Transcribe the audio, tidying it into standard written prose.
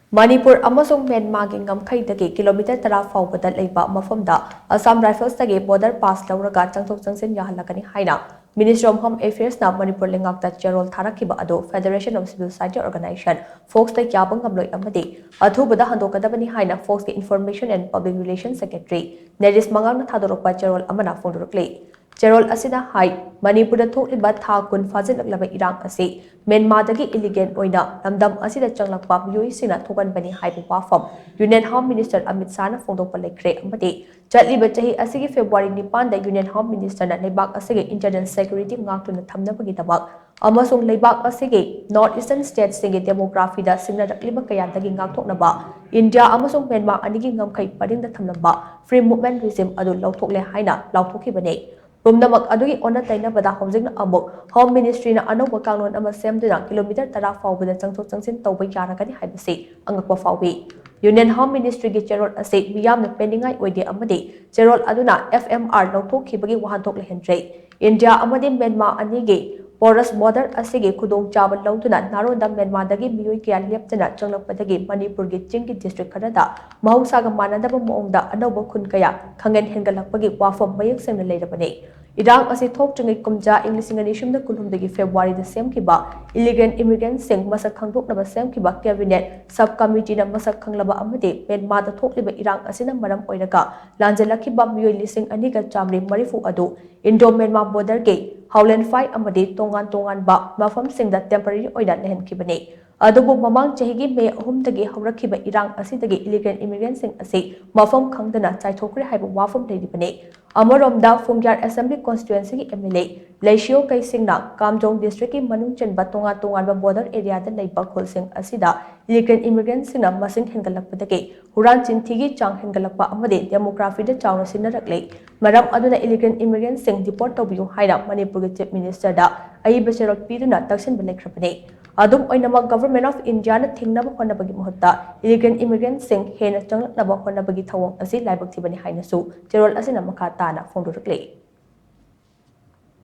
Manipur amasung Myanmar gi Ngamkhei dagi kilometer 10 phaoba leiba mapham Assam Rifles dagi border pass Louraga Changthok Changsin Yahallagani haina Ministry of Home Affairs na Manipur leingak cherol tharakhiba ado Federation of Civil Society Organization Focs da Yaba Ngamloi amadi athubada handokkadabani haina Focs ki Information and Public Relations Secretary Nerish Mangang na thadorakpa cherol amana phongdorakli cherol asina hai Manipur da thokliba tha kun fajilaklaba irang asi Myanmar dagi illegal oina lamdam asida changlakpa miyoi sina thokanbani haibu wafam Union Home Minister Amit Shah na phongdokpa lekre amadi chatliba chahi asigi February 9 da Union Home Minister na leibak asigi internal security ngaktuna thamnabagi tabak amasung leibak asigi North Eastern States singi demography da singnarakliba kayandagi ngakthoknaba India amasung Myanmar anigi ngamkhei paringda thamnaba free movement regime adu lauthokle haina lauthokibane Rumnamak adugi ona taina bada housing amok Home Ministry na anoba kanglon ama semduna kilometer 10 phaoba da changthok changsin tawba yaragani haibasi angakwa phawi Union Home Ministry gi cherol ase miyam na pendingai oide amadi cherol aduna FMR lauthokibagi wahanthok lehendrei India amadi Myanmar anigi Porous border asigi khudong chawal lautuna naroda Myanmar dagi miyoi kya leptana changlakpadagi Manipur gi chingi district khadada mahausaga manadaba moongda anoba khun kaya khangen hengalakpagi wafam mayek sengna leirabani Irang asi thok changi kumja Englishing anishumda kulhumdagi February da semkiba illegal immigrants sing masak khangdoknaba semkiba cabinet subcommittee na masak khanglaba amadi Myanmar da thokliba irang asina maram oiraga lanjalakiba miyoi lising aniga chamri marifu adu Indo Myanmar border ge Howland Fight amadi tongan ba mapham singda temporary oida lehenkibani adubu mamang chahigi May 3 dagi haurakhiba irang asidagi illegal immigrants sing asi mafam khangdana chaithokre haiba wafam leiribani Amoromda Fungyar Assembly Constituency ki MLA Leishio Kai Singna Kamjong District ki Manung Chenba tongan ba border area da leiba kholsing asida illegal immigrants singna masing hengalakpadagi huran chinthigi chang hengalakpa amade demography da chawna sinaraklei maram aduna illegal immigrants sing deport tobiyu haina Manipur ki Chief Minister da aiba cherol piduna taksin belekrapane adum oinama Government of India na thingnaba honabagi mohutta illegal immigrants sing hena changlaknaba honabagi thawong asi laibak thibani haina su cherol asina makha tana phongdorakli